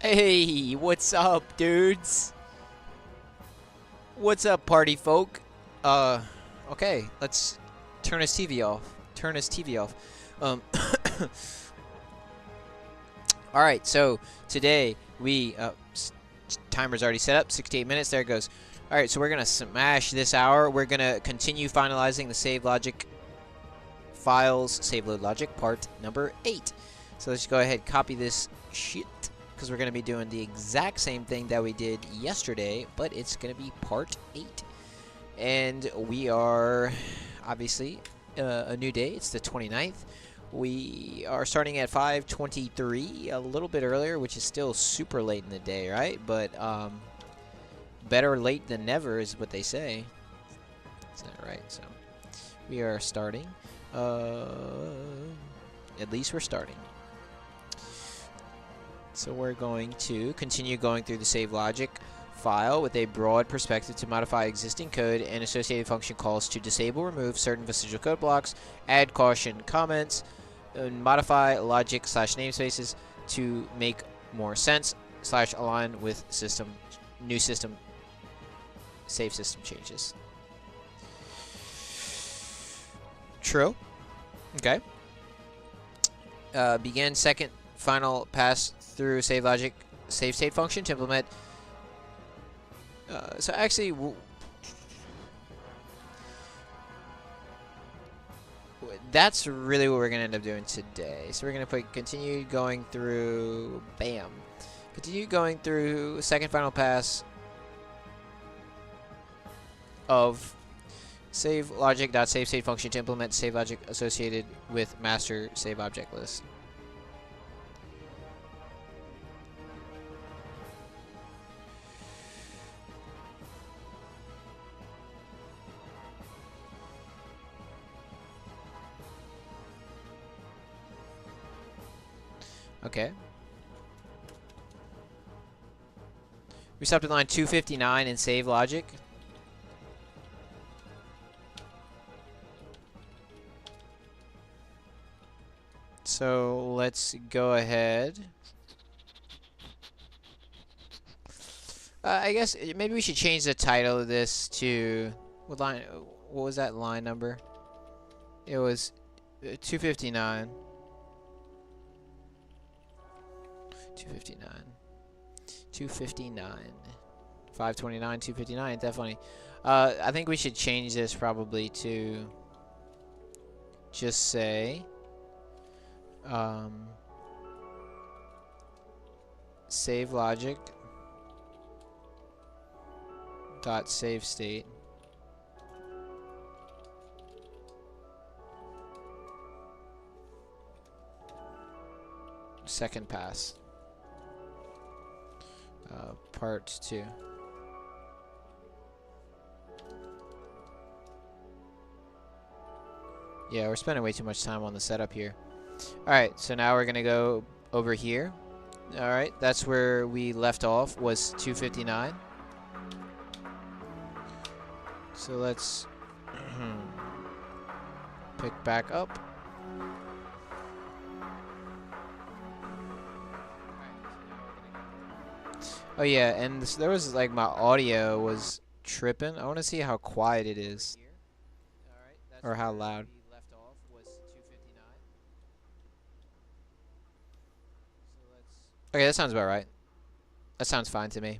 Hey, what's up, dudes? What's up, party folk? Okay, let's turn his TV off. Turn his TV off. Um, all right, so today we timer's already set up, 68 minutes. There it goes. All right, so we're gonna smash this hour. We're gonna continue finalizing the save logic files, save load logic part number 8. So let's go ahead, copy this shit, because we're going to be doing the exact same thing that we did yesterday, but it's going to be part 8. And we are, obviously, a new day. It's the 29th. We are starting at 5:23, a little bit earlier, which is still super late in the day, right? But better late than never is what they say. Is that right? So we are starting. At least we're starting. So we're going to continue going through the save logic file with a broad perspective to modify existing code and associated function calls to disable, remove certain vestigial code blocks, add caution comments, and modify logic / namespaces to make more sense / align with new system save system changes. True. Okay. Begin second final pass through save logic save state function to implement. So actually, that's really what we're gonna end up doing today. So we're gonna put continue going through. Bam. Continue going through second final pass of save logic.save state function to implement save logic associated with master save object list. Okay. We stopped at line 259 in save logic. So let's go ahead. I guess maybe we should change the title of this to what line? What was that line number? It was 259. 259. 259. 529. 259. Ain't that funny? I think we should change this probably to just say. Save logic dot save state second pass part 2. Yeah, we're spending way too much time on the setup here. Alright, so now we're going to go over here. Alright, that's where we left off, was 259. So let's pick back up. Oh yeah, and there was like my audio was tripping. I want to see how quiet it is. Or how loud. Okay, that sounds about right. That sounds fine to me.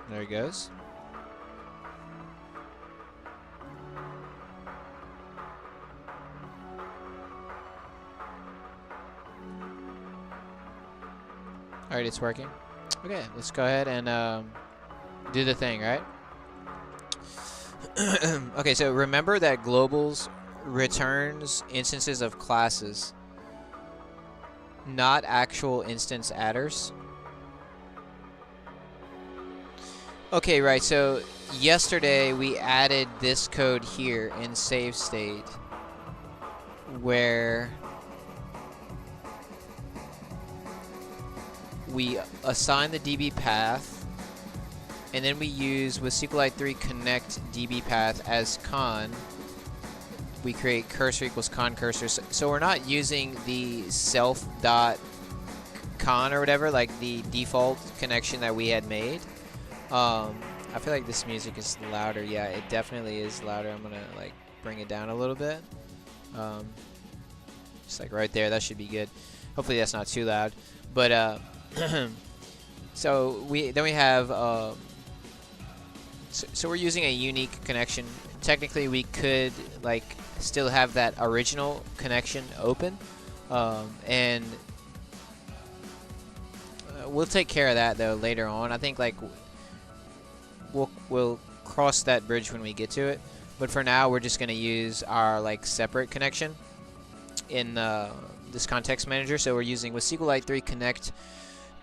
There he goes. Alright, it's working. Okay, let's go ahead and do the thing, right? Okay, so remember that globals returns instances of classes, not actual instance adders. Okay, right, so yesterday we added this code here in save state where we assign the DB path and then we use with SQLite 3 connect db path as con. We create cursor equals con cursor. So we're not using the self dot con or whatever, like the default connection that we had made. I feel like this music is louder. Yeah, it definitely is louder. I'm gonna like bring it down a little bit. Just like right there, that should be good. Hopefully that's not too loud. But so we have so we're using a unique connection. Technically, we could like still have that original connection open, and we'll take care of that though later on. I think like we'll cross that bridge when we get to it. But for now, we're just gonna use our like separate connection in this context manager. So we're using with SQLite 3 connect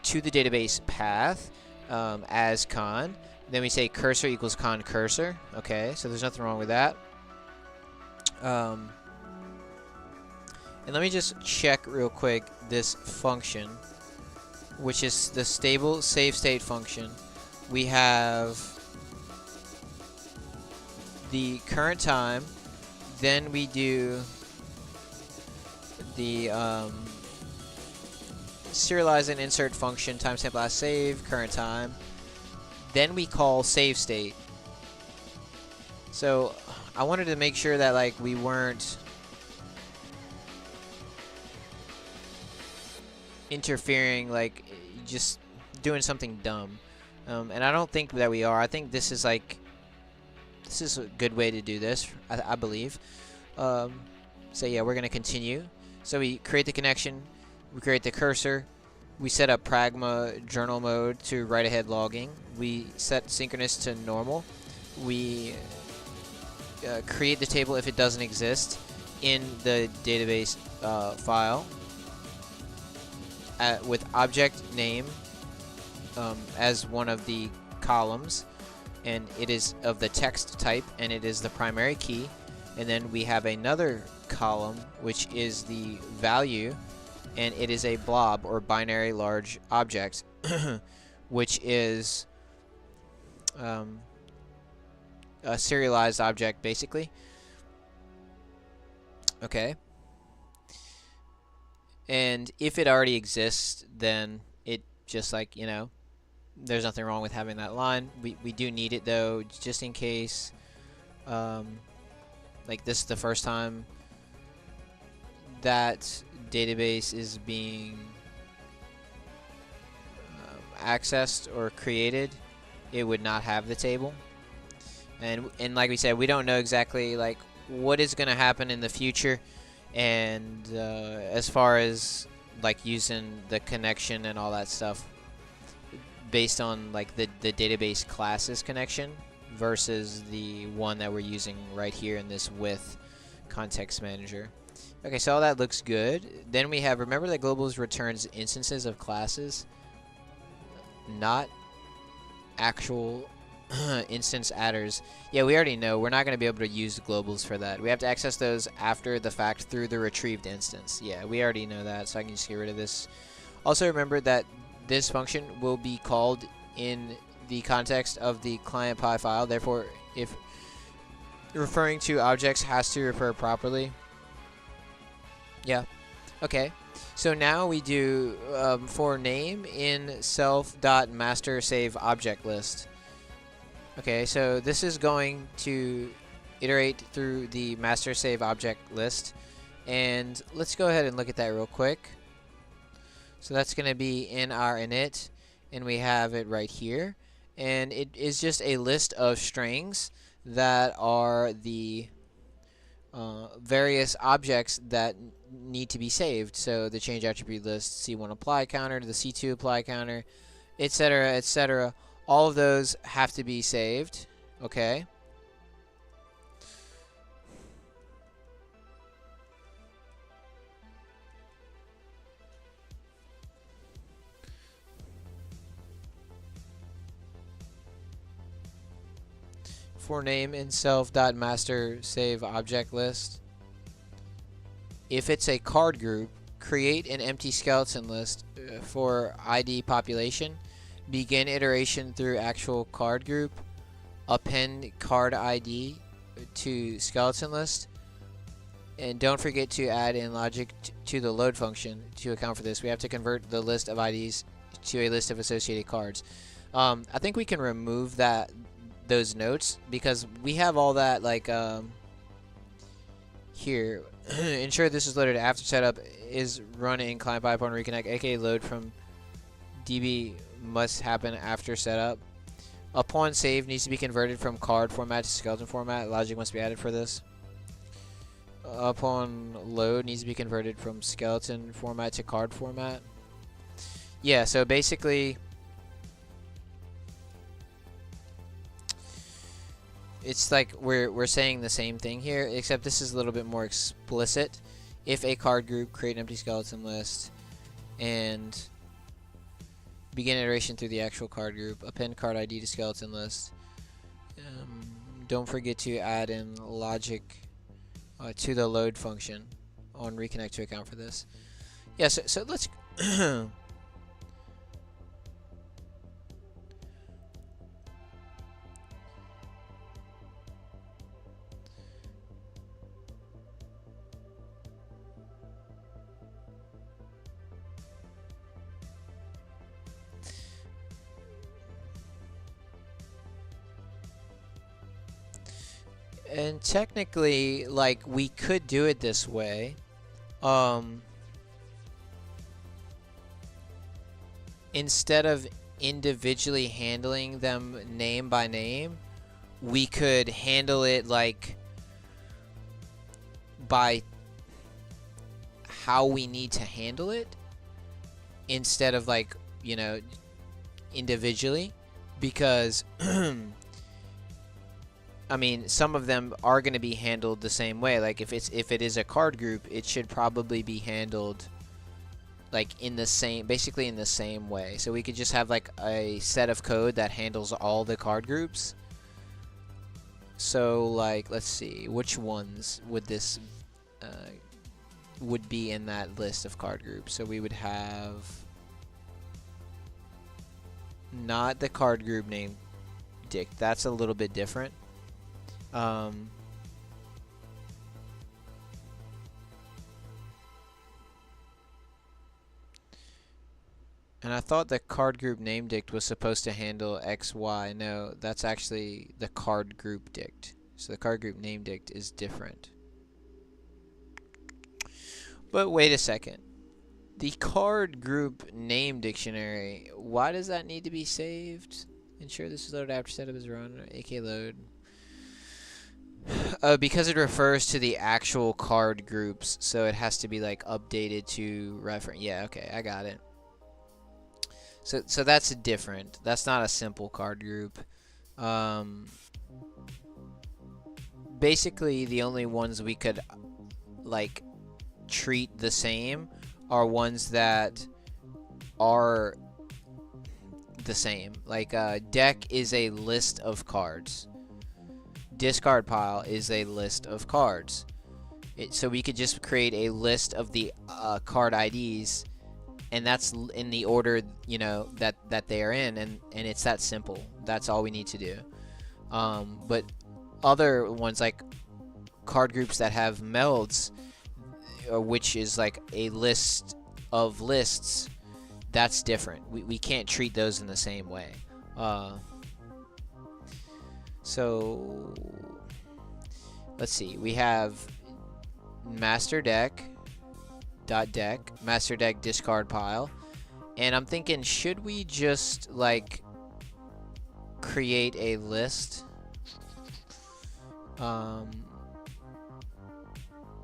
to the database path as con. Then we say cursor equals con cursor. Okay, so there's nothing wrong with that. And let me just check real quick this function, which is the stable save state function. We have the current time, then we do the serialize and insert function timestamp last save current time, then we call save state. So I wanted to make sure that like we weren't interfering, like just doing something dumb, and I don't think that we are. I think this is like a good way to do this, I believe. So yeah, we're gonna continue. So we create the connection, we create the cursor, we set up pragma journal mode to write ahead logging, we set synchronous to normal, we create the table if it doesn't exist in the database file with object name as one of the columns, and it is of the text type, and it is the primary key. And then we have another column which is the value, and it is a blob or binary large object which is a serialized object basically. Okay, and if it already exists, then it just like, you know, there's nothing wrong with having that line. We do need it though, just in case like this is the first time that database is being accessed or created, it would not have the table. And like we said, we don't know exactly like what is going to happen in the future, and as far as like using the connection and all that stuff based on like the database classes connection versus the one that we're using right here in this with context manager. Okay, so all that looks good. Then we have, remember that globals returns instances of classes, not actual instance adders. Yeah, we already know we're not going to be able to use globals for that. We have to access those after the fact through the retrieved instance. Yeah, we already know that, so I can just get rid of this. Also remember that this function will be called in the context of the client py file. Therefore, if referring to objects has to refer properly. Yeah. Okay. So now we do for name in self.master save object list. Okay, so this is going to iterate through the master save object list, and let's go ahead and look at that real quick. So that's going to be in our init, and we have it right here, and it is just a list of strings that are the various objects that need to be saved. So the change attribute list, C1 apply counter, the C2 apply counter, etc., etc. All of those have to be saved. Okay. For name in self.master save object list. If it's a card group, create an empty skeleton list for ID population, begin iteration through actual card group, append card ID to skeleton list, and don't forget to add in logic to the load function to account for this. We have to convert the list of IDs to a list of associated cards. I think we can remove those notes because we have all that like here. Ensure this is loaded after setup is run in client pipe on reconnect, aka load from DB must happen after setup. Upon save needs to be converted from card format to skeleton format. Logic must be added for this. Upon load needs to be converted from skeleton format to card format. Yeah, so basically it's like we're saying the same thing here, except this is a little bit more explicit. If a card group, create an empty skeleton list, and begin iteration through the actual card group, append card ID to skeleton list. Don't forget to add in logic to the load function on reconnect to account for this. Yeah, so let's and technically, like, we could do it this way. Instead of individually handling them name by name, we could handle it like by how we need to handle it instead of like, you know, individually, because I mean, some of them are going to be handled the same way. Like if it is a card group, it should probably be handled like in the same, basically in the same way. So we could just have like a set of code that handles all the card groups. So like, let's see, which ones would this would be in that list of card groups. So we would have not the card group name dict. That's a little bit different. And I thought the card group name dict was supposed to handle X, Y. No, that's actually the card group dict. So the card group name dict is different. But wait a second. The card group name dictionary, why does that need to be saved? Ensure this is loaded after setup is run, AK load. Because it refers to the actual card groups, so it has to be like updated to reference. Yeah, okay, I got it. So that's different. That's not a simple card group. Basically, the only ones we could like treat the same are ones that are the same. Like deck is a list of cards. Discard pile is a list of cards. So we could just create a list of the card IDs, and that's in the order, you know, that they are in, and it's that simple. That's all we need to do. But other ones like card groups that have melds, which is like a list of lists, that's different. We can't treat those in the same way. So let's see. We have master deck master deck discard pile, and I'm thinking, should we just like create a list?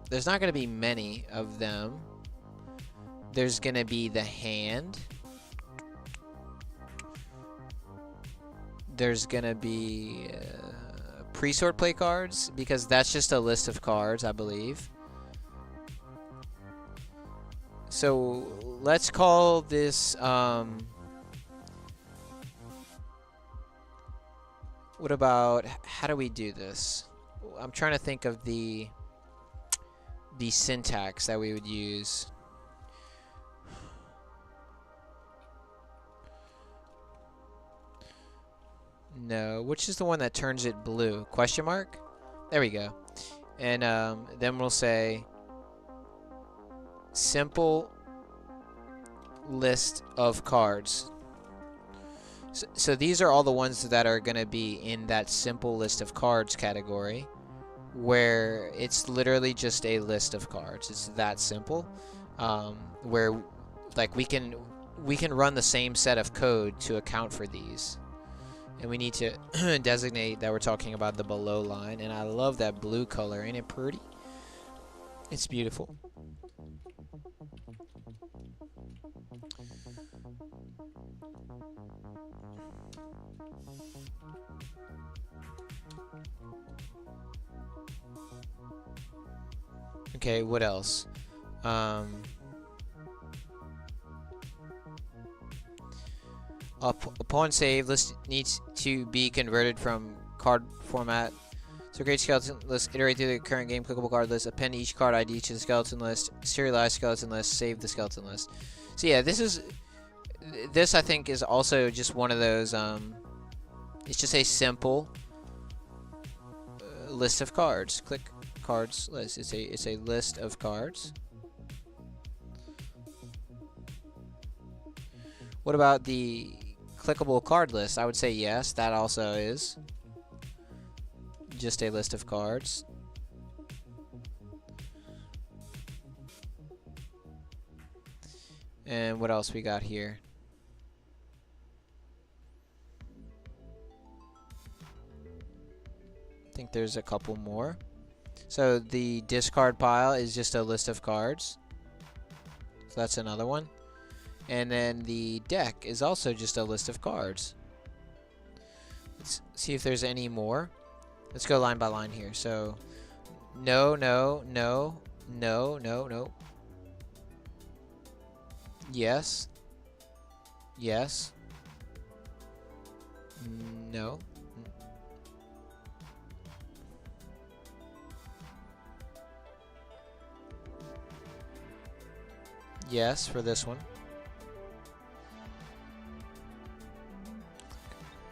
There's not going to be many of them. There's going to be the hand. There's going to be pre-sort play cards, because that's just a list of cards, I believe. So let's call this what about, how do we do this? I'm trying to think of the syntax that we would use. No, which is the one that turns it blue? Question mark? There we go. And then we'll say simple list of cards. So these are all the ones that are going to be in that simple list of cards category, where it's literally just a list of cards. It's that simple, where like we can run the same set of code to account for these, and we need to designate that we're talking about the below line. And I love that blue color. Ain't it pretty? It's beautiful. Okay, what else? Upon save, list needs to be converted from card format. So create skeleton list, iterate through the current game clickable card list, append each card ID to the skeleton list, serialize skeleton list, save the skeleton list. So yeah, this I think is also just one of those, it's just a simple list of cards. Click cards list. It's a list of cards. What about the clickable card list? I would say yes, that also is just a list of cards. And what else we got here? I think there's a couple more. So the discard pile is just a list of cards. So that's another one. And then the deck is also just a list of cards. Let's see if there's any more. Let's go line by line here. So no, no, no, no, no, no. Yes. Yes. No. Yes for this one.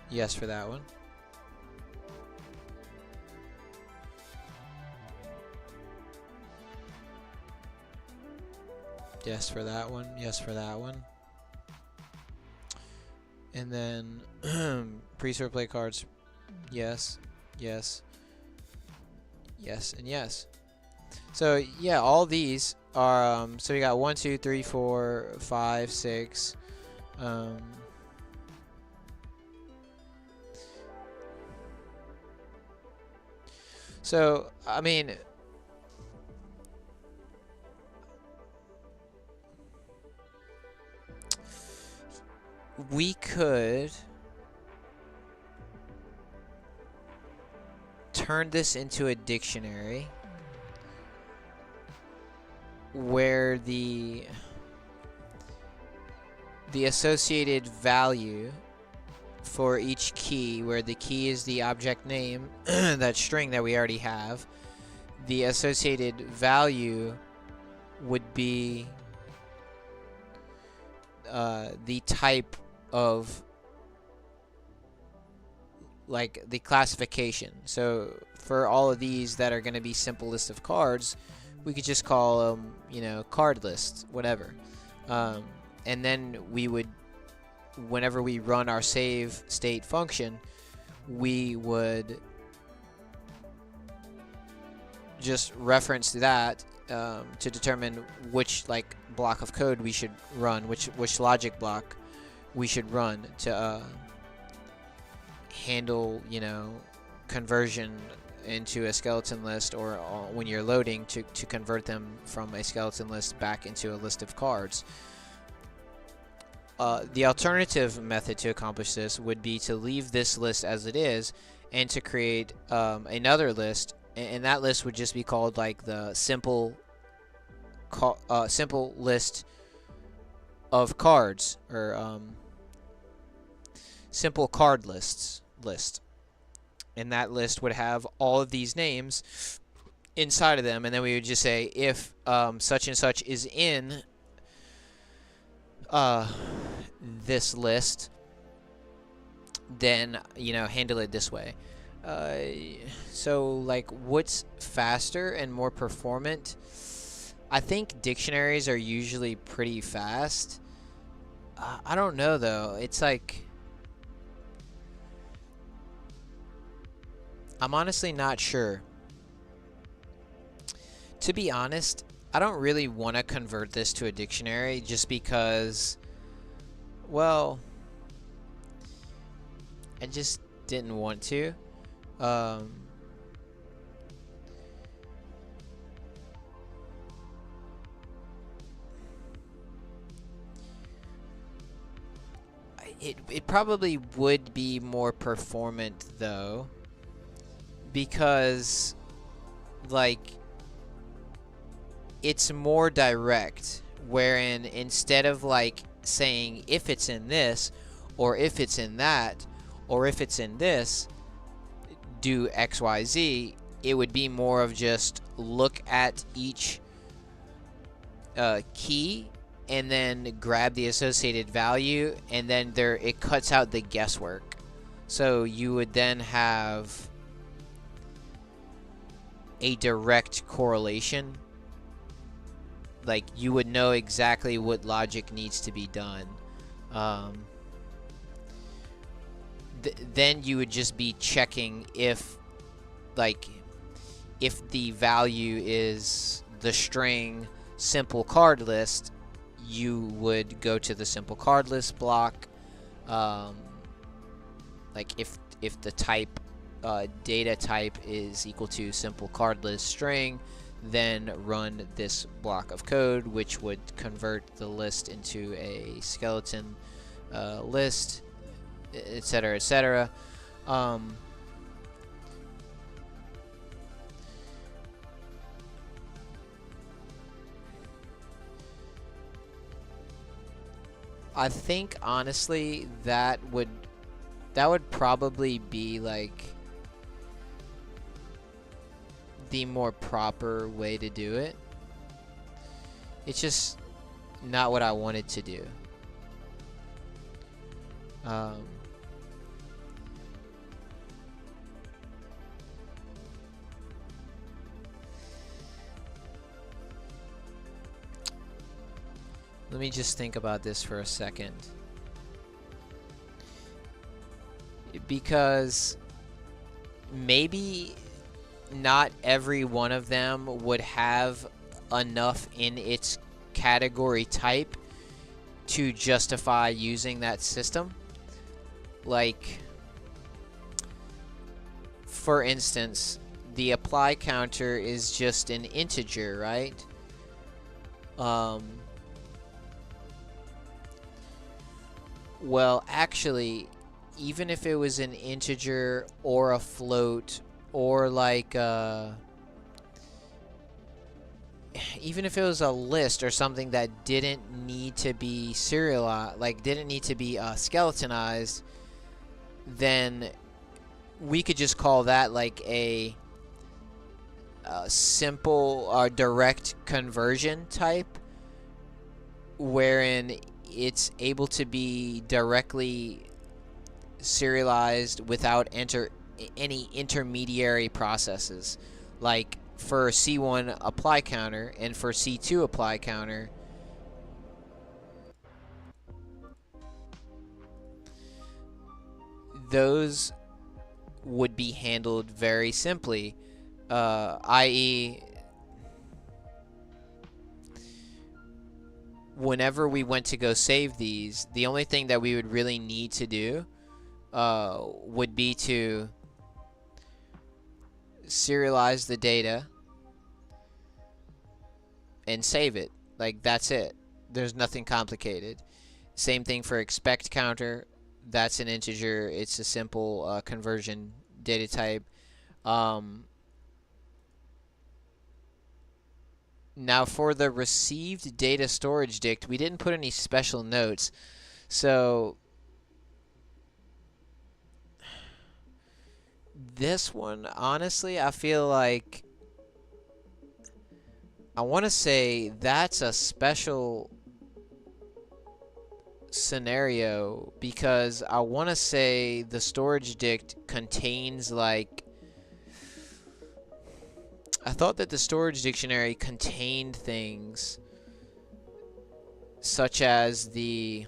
Yes for that one. Yes for that one. Yes for that one. And then pre-sort play cards. Yes. Yes. Yes and yes. So yeah, all these are so we got 1, 2, 3, 4, 5, 6. So I mean, we could turn this into a dictionary where the associated value for each key, where the key is the object name, that string that we already have, the associated value would be the type of, like, the classification. So for all of these that are going to be simple list of cards, we could just call them, you know, card lists, whatever. And then we would, whenever we run our save state function, we would just reference that to determine which, like, block of code we should run, which logic block we should run to handle, you know, conversion into a skeleton list, or when you're loading to convert them from a skeleton list back into a list of cards. The alternative method to accomplish this would be to leave this list as it is and to create another list, and that list would just be called, like, the simple list of cards, or simple card list. And that list would have all of these names inside of them, and then we would just say if such and such is in this list, then, you know, handle it this way. Uh, so, like, what's faster and more performant? I think dictionaries are usually pretty fast. I don't know, though. It's like, I'm honestly not sure. To be honest, I don't really want to convert this to a dictionary just because, well, I just didn't want to. Um, it probably would be more performant though, because like it's more direct, wherein instead of like saying if it's in this or if it's in that or if it's in this, do XYZ, it would be more of just look at each key and then grab the associated value, and then it cuts out the guesswork. So you would then have a direct correlation. Like, you would know exactly what logic needs to be done. Then you would just be checking if, like, if the value is the string simple card list, you would go to the simple card list block. Like if the type data type is equal to simple card list string, then run this block of code, which would convert the list into a skeleton list, etc., etc. I think honestly that would probably be like the more proper way to do it. It's just not what I wanted to do. Let me just think about this for a second. Because maybe not every one of them would have enough in its category type to justify using that system. Like, for instance, the apply counter is just an integer, right? Well, actually, even if it was an integer or a float, or like even if it was a list or something that didn't need to be serialized, like didn't need to be skeletonized, then we could just call that like a simple direct conversion type, wherein it's able to be directly serialized without any intermediary processes. Like for C1 apply counter and for C2 apply counter, those would be handled very simply, i.e., whenever we went to go save these, the only thing that we would really need to do would be to serialize the data and save it. Like, that's it. There's nothing complicated. Same thing for expect counter. That's an integer. It's a simple conversion data type. Now for the received data storage dict, we didn't put any special notes. So this one, honestly, I feel like I want to say that's a special scenario because I want to say the storage dict contains like, I thought that the storage dictionary contained things such as the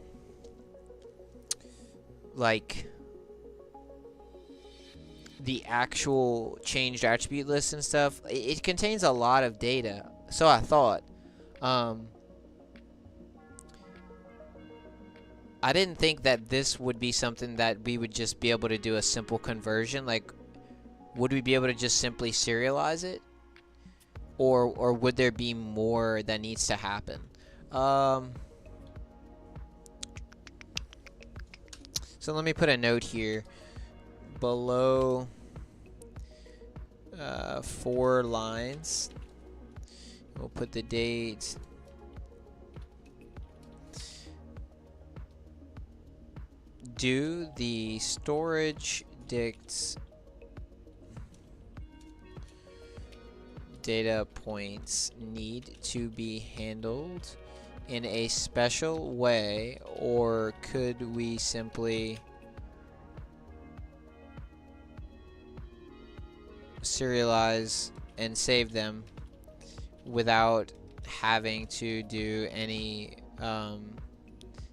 actual changed attribute list and stuff. It contains a lot of data, so I thought. I didn't think that this would be something that we would just be able to do a simple conversion. Like, would we be able to just simply serialize it? Or would there be more that needs to happen? So let me put a note here. Below 4 lines, we'll put the date. Do the storage dict's data points need to be handled in a special way, or could we simply serialize and save them without having to do any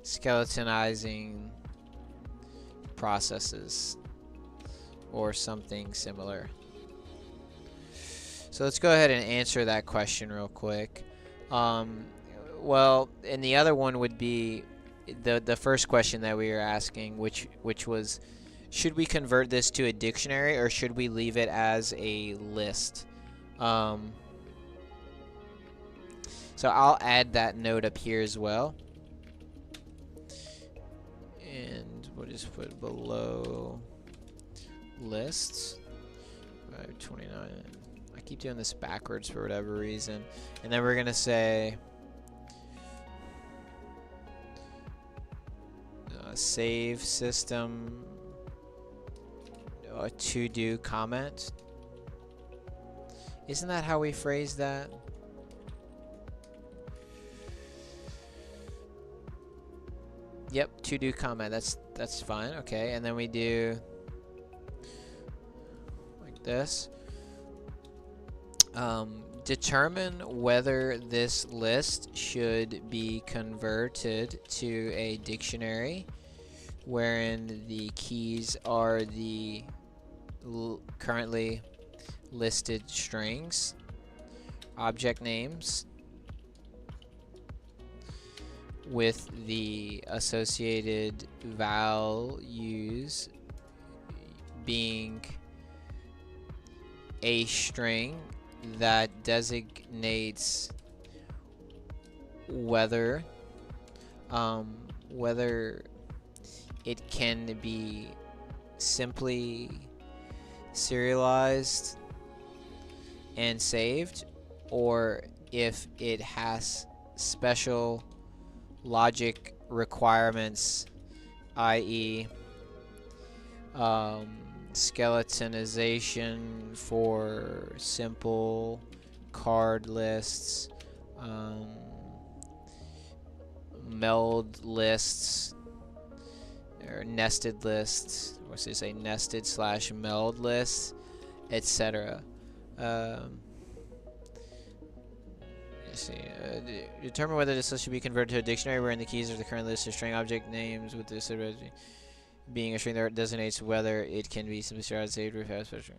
skeletonizing processes or something similar? So let's go ahead and answer that question real quick. Well, and the other one would be the first question that we were asking, which was, should we convert this to a dictionary or should we leave it as a list? So I'll add that note up here as well. And we'll just put below lists 529. I keep doing this backwards for whatever reason. And then we're going to say save system to do comment. Isn't that how we phrase that? Yep, to do comment. That's fine. Okay, and then we do like this. Determine whether this list should be converted to a dictionary, wherein the keys are the currently listed strings, object names, with the associated values being a string that designates whether it can be simply serialized and saved, or if it has special logic requirements, i.e. skeletonization for simple card lists, meld lists, or nested lists, or should I say nested / meld lists, etc. Let's see. Determine whether this list should be converted to a dictionary, wherein the keys are the current list of string object names with this being a string that designates whether it can be simply serialized, saved, or fast string.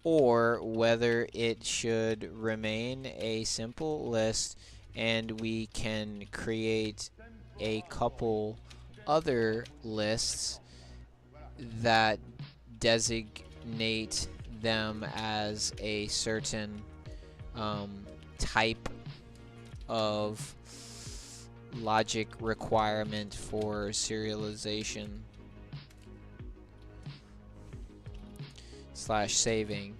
Or whether it should remain a simple list and we can create a couple other lists that designate them as a certain type of logic requirement for serialization / saving,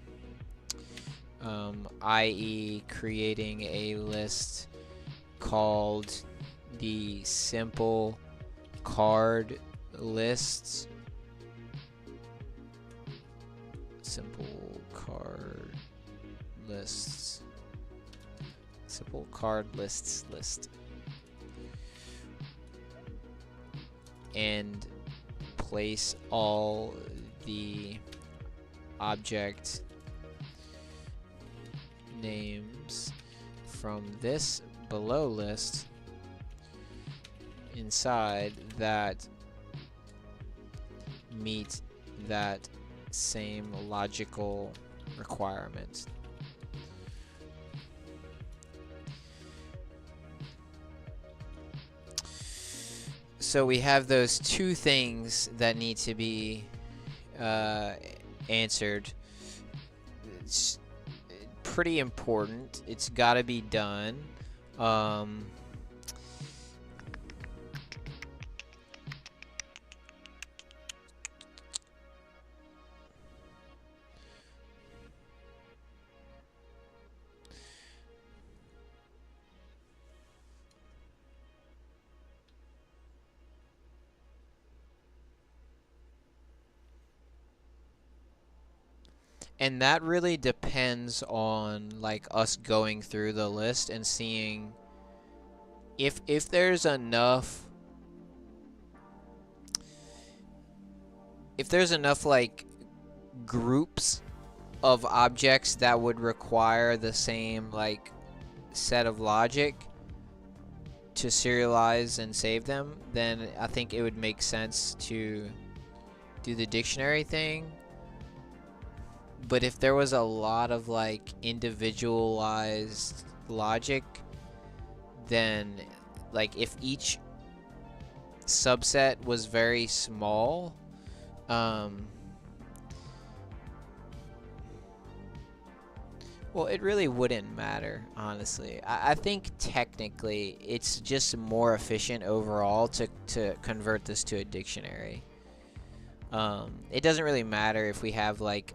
i.e. creating a list called the simple card lists, Simple card lists list. And place all the object names from this below list inside that meet that same logical requirement. So we have those two things that need to be answered. It's pretty important. It's got to be done. And that really depends on like us going through the list and seeing if there's enough like groups of objects that would require the same like set of logic to serialize and save them, then I think it would make sense to do the dictionary thing. But if there was a lot of like individualized logic, then like if each subset was very small, well, it really wouldn't matter, honestly. I think technically it's just more efficient overall to convert this to a dictionary. It doesn't really matter if we have like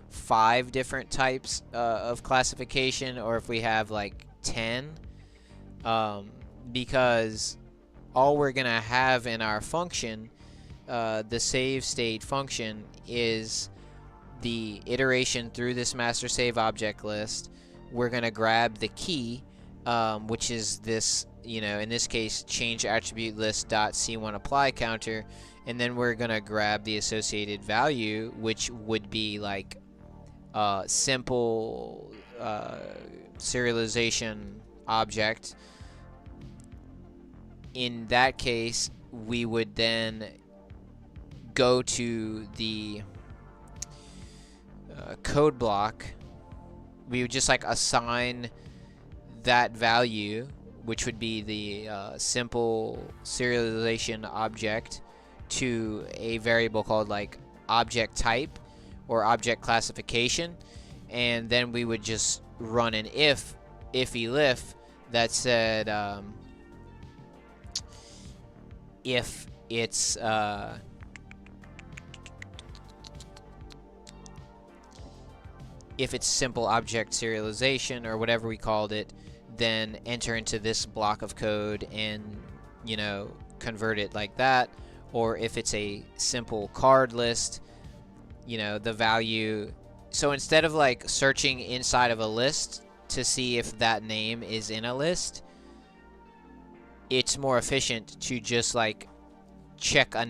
5 different types of classification or if we have like 10, because all we're gonna have in our function, the save state function, is the iteration through this master save object list. We're gonna grab the key, which is this, in this case, change attribute list dot C1 apply counter, and then we're gonna grab the associated value, which would be like simple serialization object. In that case, we would then go to the code block. We would just like assign that value, which would be the simple serialization object, to a variable called like object type or object classification, and then we would just run an if elif that said if it's simple object serialization or whatever we called it, then enter into this block of code and convert it like that. Or if it's a simple card list, the value. So instead of like searching inside of a list to see if that name is in a list, it's more efficient to just like check a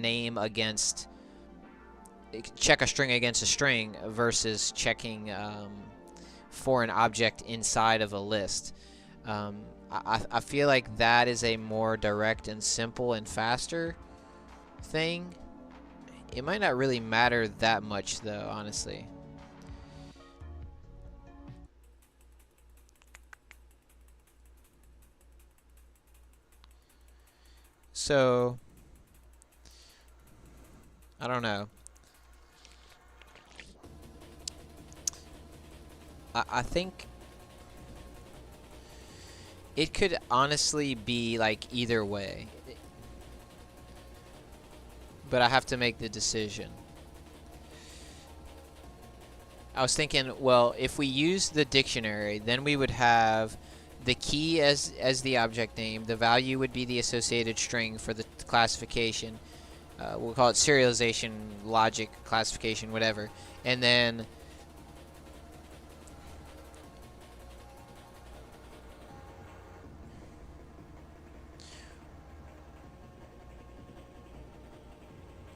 string against a string versus checking for an object inside of a list. I feel like that is a more direct and simple and faster thing. It might not really matter that much though, honestly. So I don't know. I think it could honestly be like either way, but I have to make the decision. I was thinking, well, if we use the dictionary, then we would have the key as the object name. The value would be the associated string for the classification. We'll call it serialization, logic, classification, whatever. And then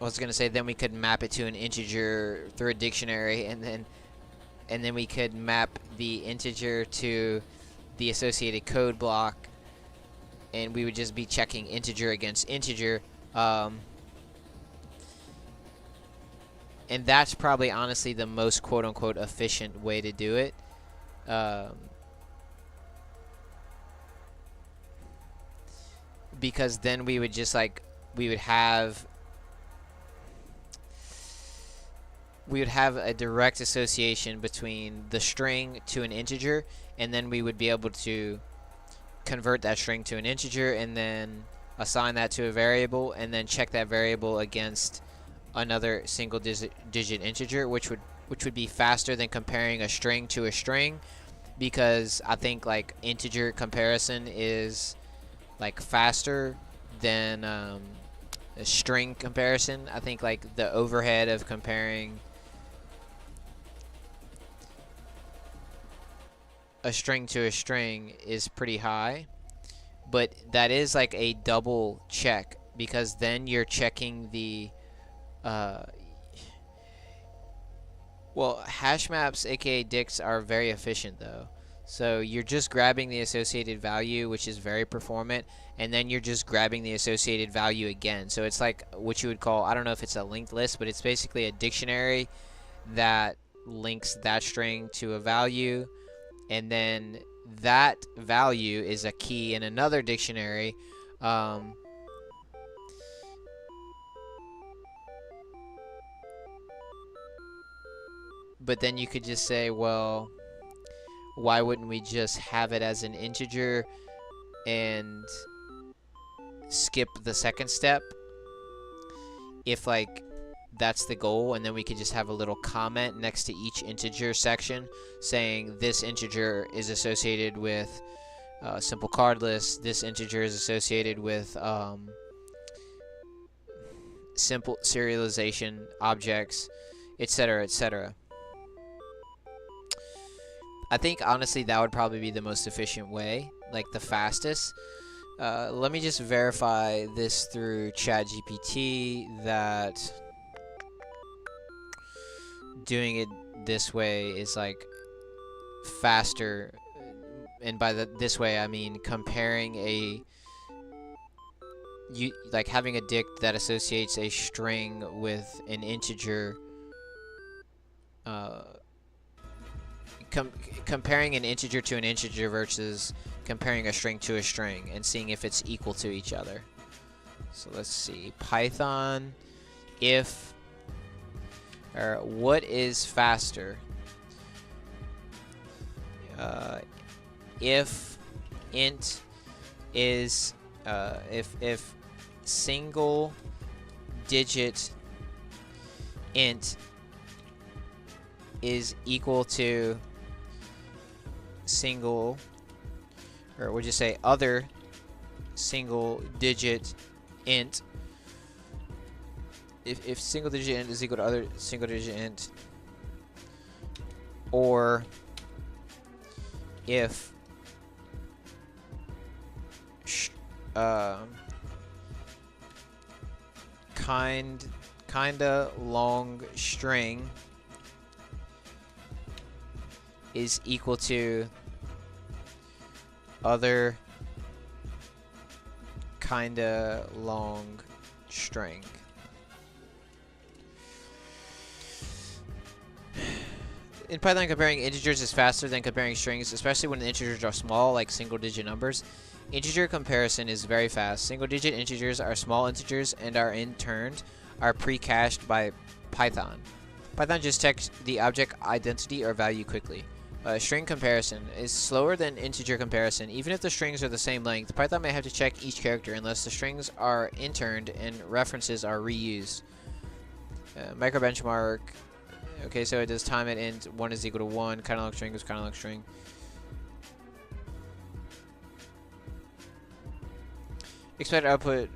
was gonna say then we could map it to an integer through a dictionary, and then we could map the integer to the associated code block, and we would just be checking integer against integer. And that's probably honestly the most quote-unquote efficient way to do it. Because then we would just like, we would have a direct association between the string to an integer, and then we would be able to convert that string to an integer and then assign that to a variable, and then check that variable against another single digit integer, which would be faster than comparing a string to a string, because I think like integer comparison is like faster than a string comparison. I think like the overhead of comparing a string to a string is pretty high, but that is like a double check, because then you're checking the well, hash maps, aka dicts, are very efficient though. So you're just grabbing the associated value, which is very performant, and then you're just grabbing the associated value again. So it's like what you would call, I don't know if it's a linked list, but it's basically a dictionary that links that string to a value, and then that value is a key in another dictionary. But then you could just say, well, why wouldn't we just have it as an integer and skip the second step if like that's the goal, and then we could just have a little comment next to each integer section saying this integer is associated with simple card list, this integer is associated with simple serialization objects, etc., etc. I think honestly that would probably be the most efficient way, like the fastest. Let me just verify this through ChatGPT that doing it this way is like faster, and by this way I mean comparing like having a dict that associates a string with an integer, comparing an integer to an integer versus comparing a string to a string, and seeing if it's equal to each other. So let's see, Python if, or what is faster, if int is if single digit int is equal to single, or we'll just say other single digit int, if single digit int is equal to other single digit int, or if kinda long string is equal to other kinda long string. In Python, comparing integers is faster than comparing strings, especially when the integers are small, like single-digit numbers. Integer comparison is very fast. Single-digit integers are small integers and are in turn pre-cached by Python. Python just checks the object identity or value quickly. String comparison is slower than integer comparison. Even if the strings are the same length, Python may have to check each character unless the strings are interned and references are reused. Micro benchmark. Okay, so it does time at int 1 is equal to 1. Kind of long string is kind of long string. Expected output.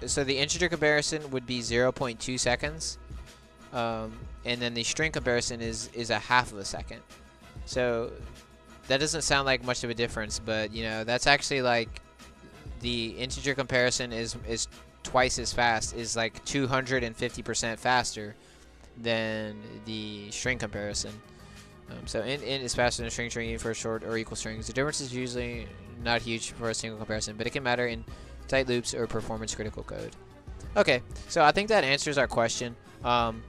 So the integer comparison would be 0.2 seconds. And then the string comparison is a half of a second. So that doesn't sound like much of a difference, but you know, that's actually like the integer comparison is twice as fast is like 250% faster than the string comparison. So int is faster than string for short or equal strings. The difference is usually not huge for a single comparison, but it can matter in tight loops or performance critical code. Okay, so I think that answers our question. And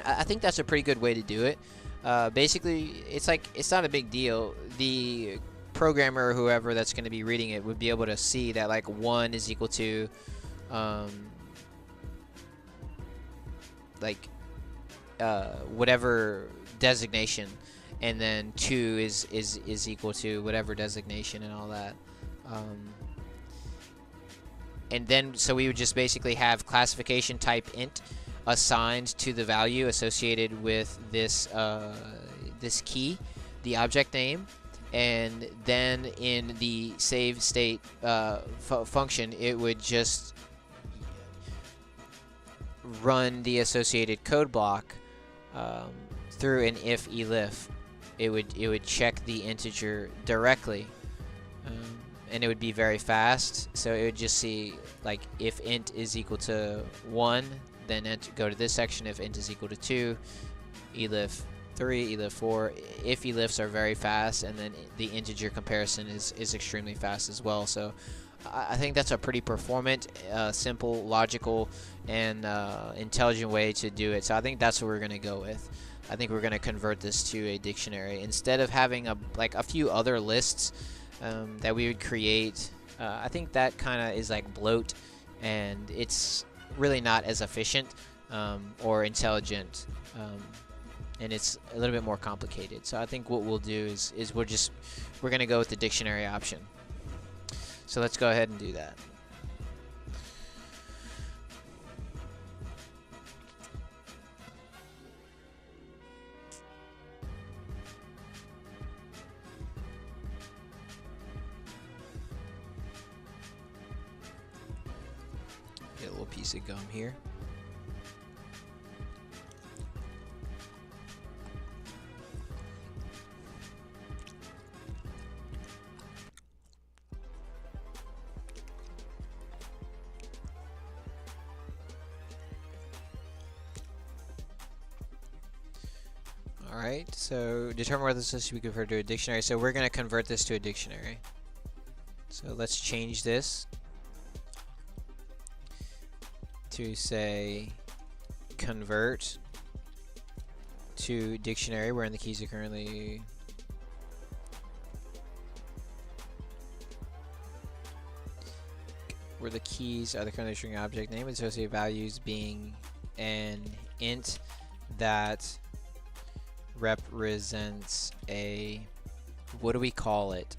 I think that's a pretty good way to do it. Basically, it's not a big deal. The programmer or whoever that's going to be reading it would be able to see that like 1 is equal to whatever designation, and then 2 is equal to whatever designation and all that. And then so we would just basically have classification type int assigned to the value associated with this this key, the object name, and then in the save state function, it would just run the associated code block through an if elif. It would check the integer directly, and it would be very fast. So it would just see like if int is equal to 1, then go to this section. If int is equal to 2, elif 3, elif 4. If elifs are very fast, and then the integer comparison is extremely fast as well. So I think that's a pretty performant, simple, logical, and intelligent way to do it. So I think that's what we're going to go with. I think we're going to convert this to a dictionary instead of having a few other lists that we would create. I think that kind of is like bloat, and it's really not as efficient or intelligent, and it's a little bit more complicated. So I think what we'll do is we're going to go with the dictionary option. So let's go ahead and do that. Get a little piece of gum here. Alright, so determine whether this should be converted to a dictionary. So we're going to convert this to a dictionary. So let's change this to say convert to dictionary, wherein the keys are currently where the keys are the currently string object name, associated values being an int that represents a, what do we call it?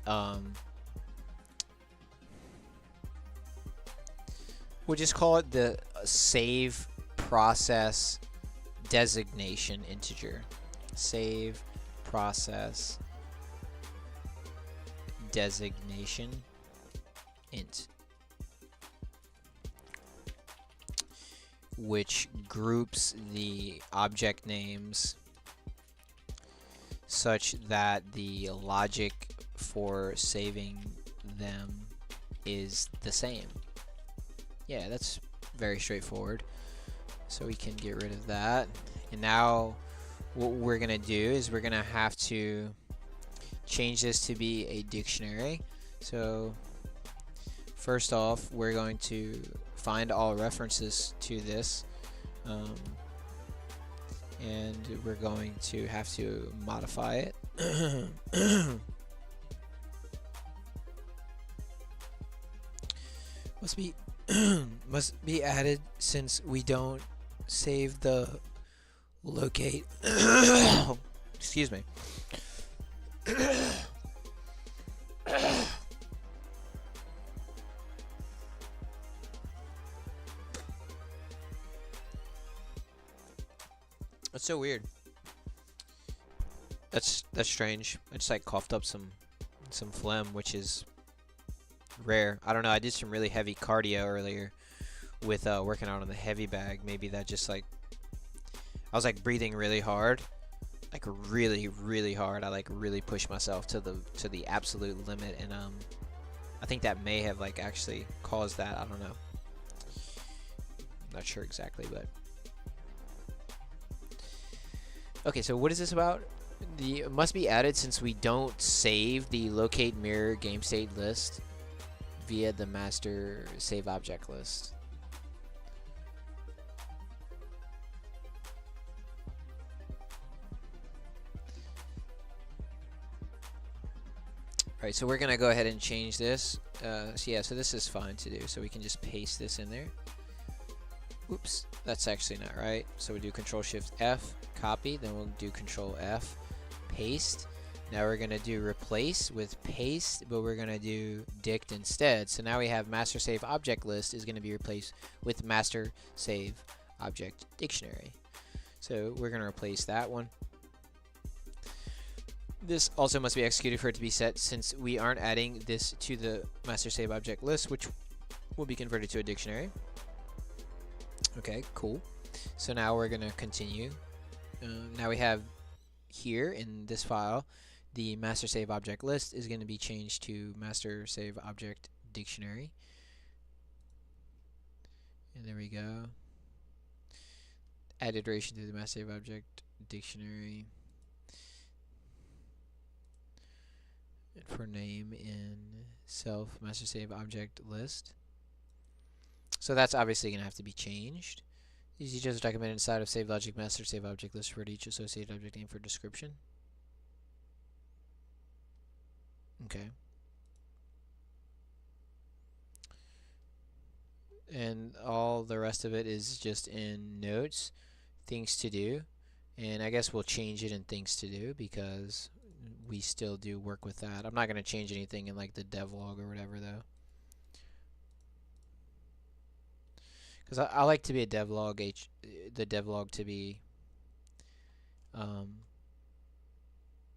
We'll just call it the save process designation integer. Save process designation int, which groups the object names such that the logic for saving them is the same. Yeah, that's very straightforward. So we can get rid of that. And now what we're going to do is we're going to have to change this to be a dictionary. So first off, we're going to find all references to this. And we're going to have to modify it. Must be added since we don't save the locate. Excuse me. That's so weird. That's strange. I just like coughed up some phlegm, which is rare. I don't know. I did some really heavy cardio earlier with working out on the heavy bag. Maybe that just like I was like breathing really hard, like really hard. I like really pushed myself to the absolute limit, and I think that may have like actually caused that. I don't know. Not sure exactly, but okay. So what is this about? The must be added since we don't save the locate mirror game state list via the master save object list. Alright, so we're going to go ahead and change this. So this is fine to do. So we can just paste this in there. Oops, that's actually not right. So we do Control-Shift-F, copy. Then we'll do Control-F, paste. Now we're going to do replace with paste, but we're going to do dict instead. So now we have master save object list is going to be replaced with master save object dictionary. So we're going to replace that one. This also must be executed for it to be set since we aren't adding this to the master save object list, which will be converted to a dictionary. Okay, cool. So now we're going to continue. Now we have here in this file, the master save object list is going to be changed to master save object dictionary. And there we go. Add iteration to the master save object dictionary. For name in self master save object list. So that's obviously going to have to be changed. These details are documented inside of save logic master save object list for each associated object name for description. Okay. And all the rest of it is just in notes, things to do, and I guess we'll change it in things to do because we still do work with that. I'm not going to change anything in like the devlog or whatever though, because I like to be a devlog the devlog to be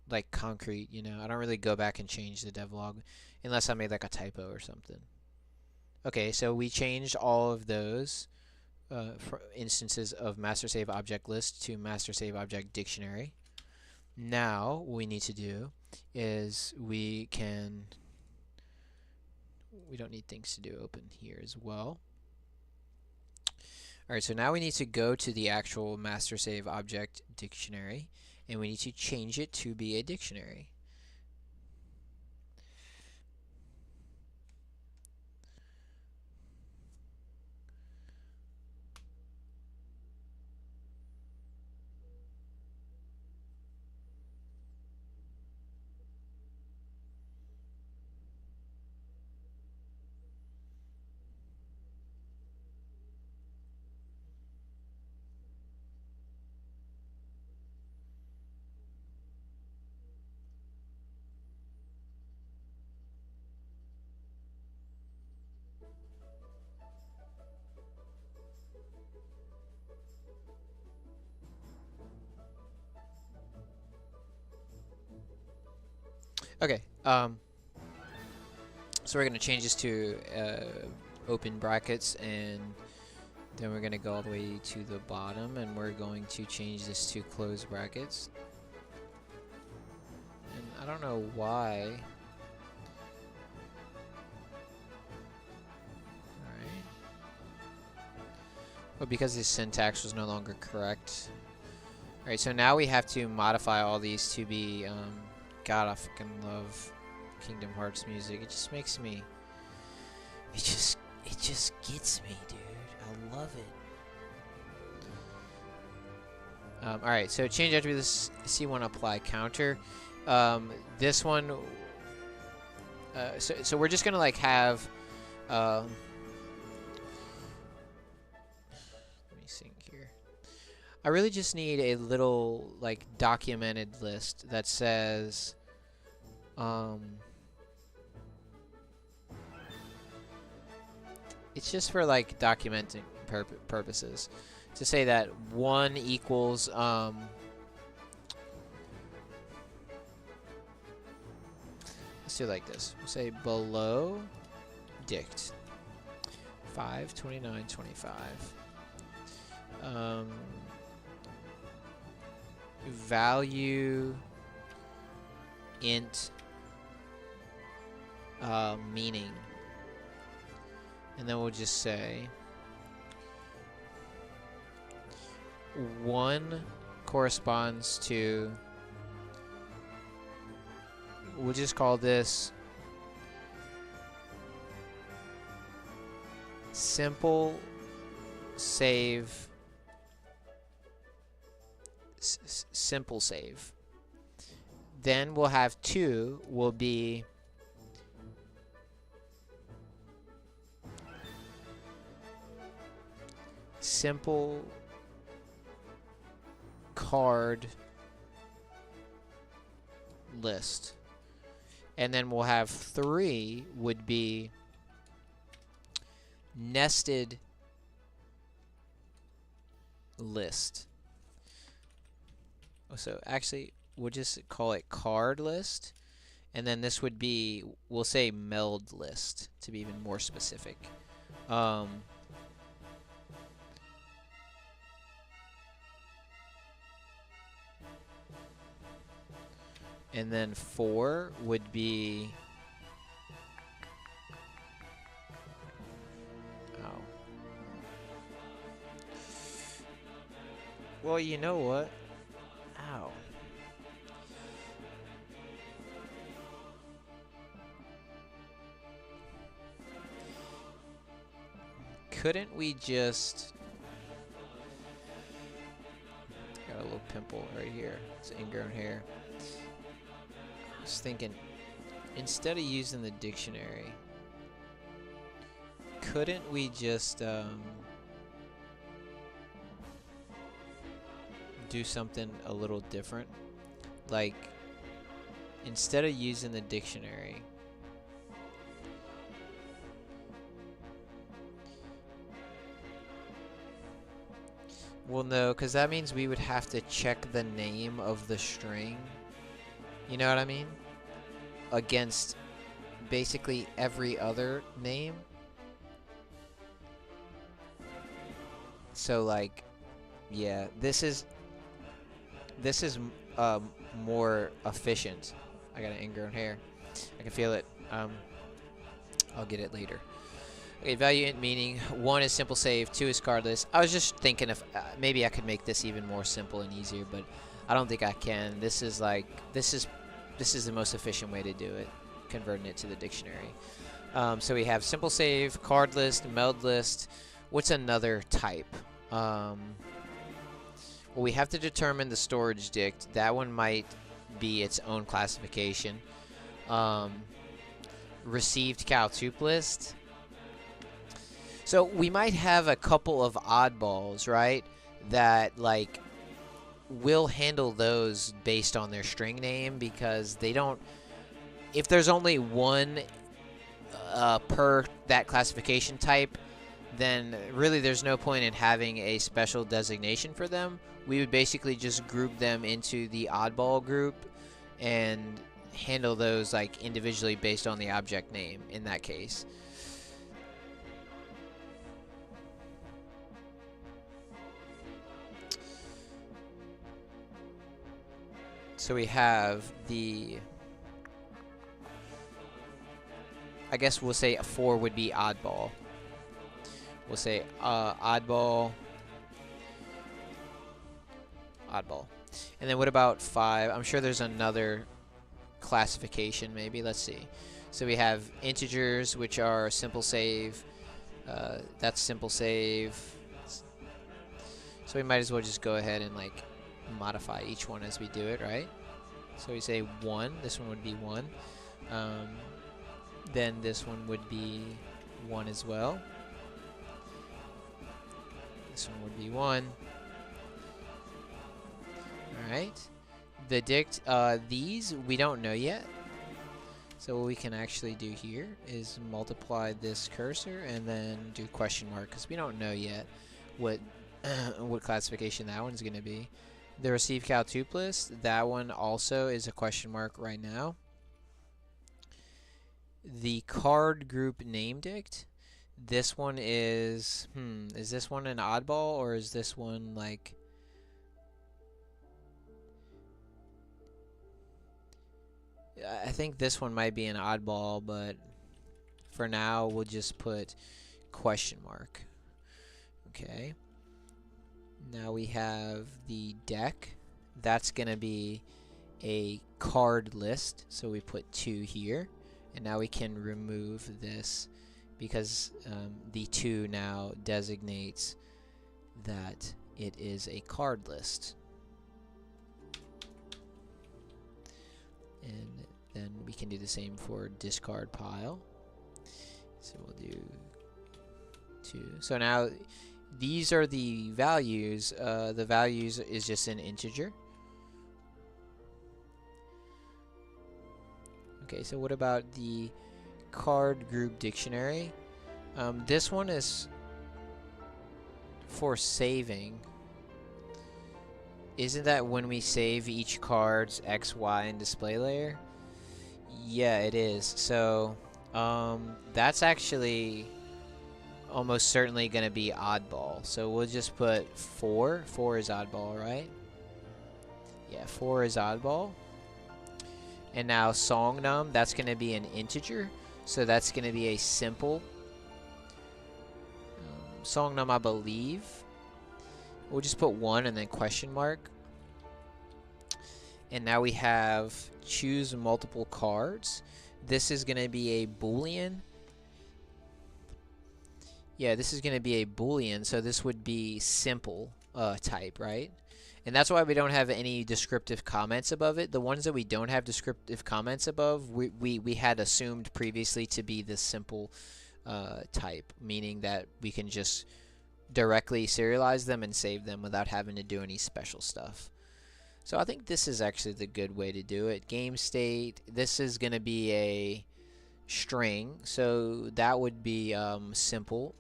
like concrete, you know. I don't really go back and change the devlog unless I made like a typo or something. Okay, so we changed all of those for instances of master save object list to master save object dictionary. Now what we need to do is we don't need things to do open here as well. Alright, so now we need to go to the actual master save object dictionary and we need to change it to be a dictionary. Okay, so we're going to change this to open brackets, and then we're going to go all the way to the bottom, and we're going to change this to close brackets. And I don't know why. Alright. But because the syntax was no longer correct. Alright, so now we have to modify all these to be God, I fucking love Kingdom Hearts music. It just makes me... It just gets me, dude. I love it. Alright, so change after this C1 apply counter. This one... so we're just gonna like have... let me think here. I really just need a little like documented list that says it's just for like documenting purposes to say that 1 equals let's do it like this. We'll say below dict 52925 value int meaning. And then we'll just say 1 corresponds to, we'll just call this simple save, simple save. Then we'll have 2 will be simple card list. And then we'll have 3 would be nested list. So actually, we'll just call it card list. And then this would be, we'll say meld list to be even more specific. And then 4 would be, well, you know what? Ow. Couldn't we just... Got a little pimple right here. It's ingrown hair. I was thinking, instead of using the dictionary, couldn't we just do something a little different? Like, instead of using the dictionary, well, no, because that means we would have to check the name of the string, you know what I mean, against basically every other name. So, like, yeah, this is more efficient. I got an ingrown hair. I can feel it. I'll get it later. Okay, value int meaning 1 is simple save, 2 is cardless. I was just thinking if maybe I could make this even more simple and easier, but I don't think I can. This is the most efficient way to do it, converting it to the dictionary. So we have simple save, card list, meld list. What's another type? Well, we have to determine the storage dict. That one might be its own classification. Received cal tuplist. So we might have a couple of oddballs, right? That like will handle those based on their string name, because they don't. If there's only one per that classification type, then really there's no point in having a special designation for them. We would basically just group them into the oddball group and handle those like individually based on the object name in that case. So we have the, I guess we'll say 4 would be oddball. We'll say oddball. And then what about 5? I'm sure there's another classification maybe. Let's see. So we have integers, which are simple save. That's simple save. So we might as well just go ahead and like modify each one as we do it, right? So we say 1. This one would be 1. Then this one would be 1 as well. This one would be 1. Alright. The dict, these we don't know yet. So what we can actually do here is multiply this cursor and then do question mark, because we don't know yet what what classification that one's going to be. The receive cal tuplist, that one also is a question mark right now. The card group name dict, this one is this one an oddball, or is this one like, I think this one might be an oddball, but for now, we'll just put question mark. Okay. Now we have the deck. That's going to be a card list. So we put 2 here. And now we can remove this because the 2 now designates that it is a card list. And then we can do the same for discard pile. So we'll do 2. So now these are the values. The values is just an integer. Okay, so what about the card group dictionary? This one is for saving. Isn't that when we save each card's X, Y, and display layer? Yeah, it is. So that's actually almost certainly going to be oddball. So we'll just put 4. 4 is oddball, right? Yeah, 4 is oddball. And now song num, that's going to be an integer. So that's going to be a simple. Song num, I believe. We'll just put 1 and then question mark. And now we have choose multiple cards. This is going to be a Boolean. Yeah, this is going to be a Boolean. So this would be simple type, right? And that's why we don't have any descriptive comments above it. The ones that we don't have descriptive comments above, we had assumed previously to be the simple type, meaning that we can just directly serialize them and save them without having to do any special stuff. So I think this is actually the good way to do it. Game state, this is going to be a string, so that would be simple.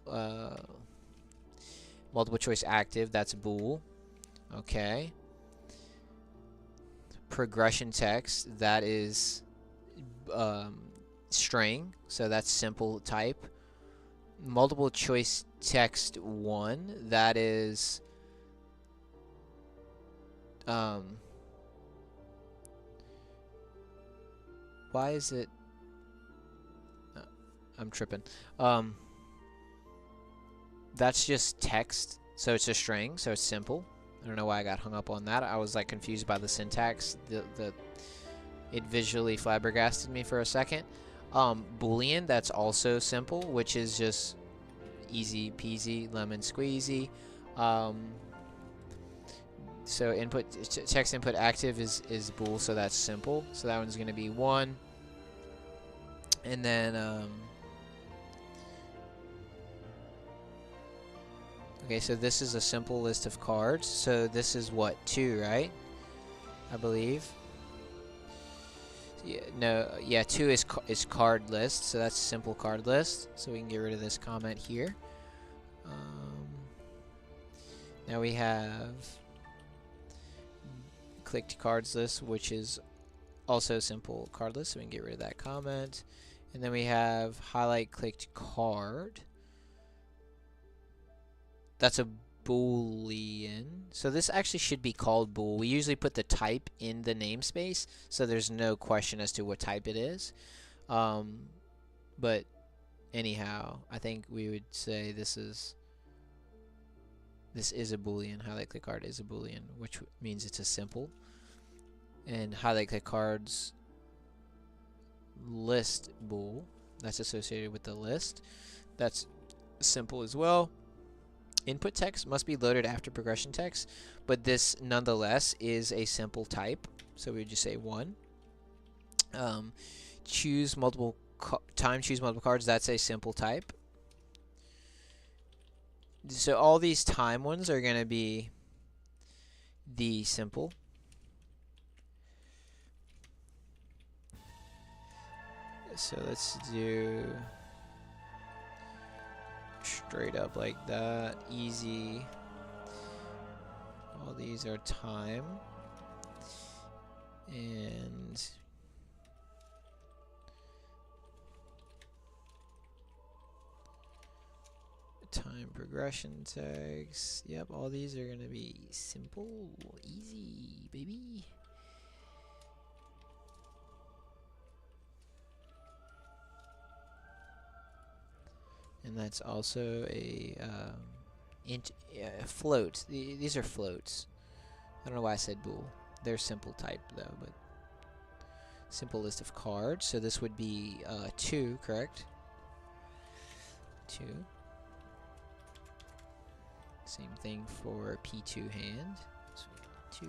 Multiple choice active, that's bool. Okay. Progression text, that is string, so that's simple type. Multiple choice text 1, that is why is it I'm tripping. That's just text, so it's a string, so it's simple. I don't know why I got hung up on that. I was like confused by the syntax. It visually flabbergasted me for a second. Boolean, that's also simple, which is just easy peasy lemon squeezy. So input text input active is bool, so that's simple. So that one's going to be 1. And then okay, so this is a simple list of cards. So this is what, 2, right? I believe. Yeah, no, yeah, 2 is card list, so that's simple card list. So we can get rid of this comment here. Now we have clicked cards list, which is also simple card list, so we can get rid of that comment. And then we have highlight clicked card. That's a Boolean. So this actually should be called bool. We usually put the type in the namespace, so there's no question as to what type it is. But anyhow, I think we would say this is a Boolean. Highlight click card is a Boolean, which means it's a simple. And highlight click cards list bool, that's associated with the list. That's simple as well. Input text must be loaded after progression text, but this nonetheless is a simple type, so we would just say 1. Choose multiple choose multiple cards, that's a simple type. So all these time ones are going to be the simple. So let's do straight up like that, easy. All these are time. And time progression tags. Yep, all these are going to be simple, easy, baby. and that's also a float. These are floats. I don't know why I said bool. They're simple type though, but simple list of cards. So this would be 2, correct? 2. Same thing for P2 hand. So 2.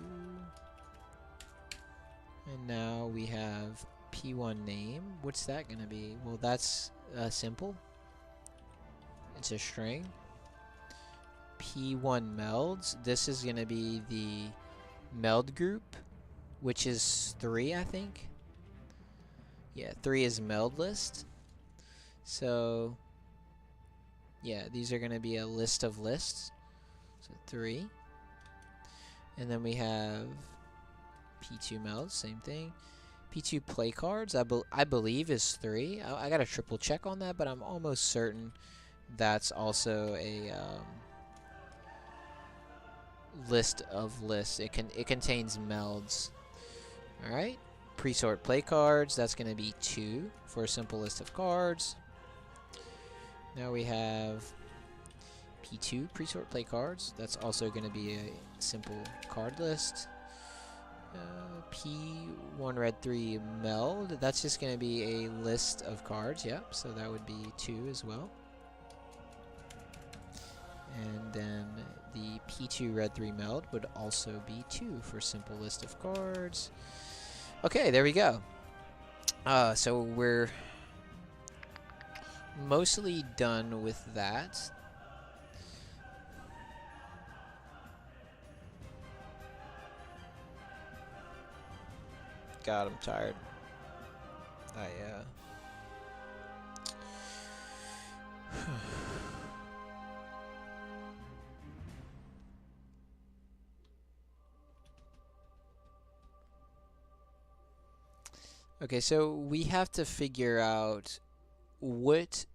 And now we have P1 name. What's that going to be? Well, that's simple. It's a string. P1 melds. This is going to be the meld group, which is 3, I think. Yeah, 3 is meld list. So, yeah, these are going to be a list of lists. So 3. And then we have P2 melds, same thing. P2 play cards, I believe is 3. I got to triple check on that, but I'm almost certain that's also a list of lists. It contains melds. All right. Pre-sort play cards, that's going to be 2 for a simple list of cards. Now we have P2 pre-sort play cards. That's also going to be a simple card list. P1 red 3 meld. That's just going to be a list of cards. Yep. So that would be 2 as well. And then the P2 red 3 meld would also be 2 for simple list of cards. Okay, there we go. So we're mostly done with that. God, I'm tired. Okay, so we have to figure out which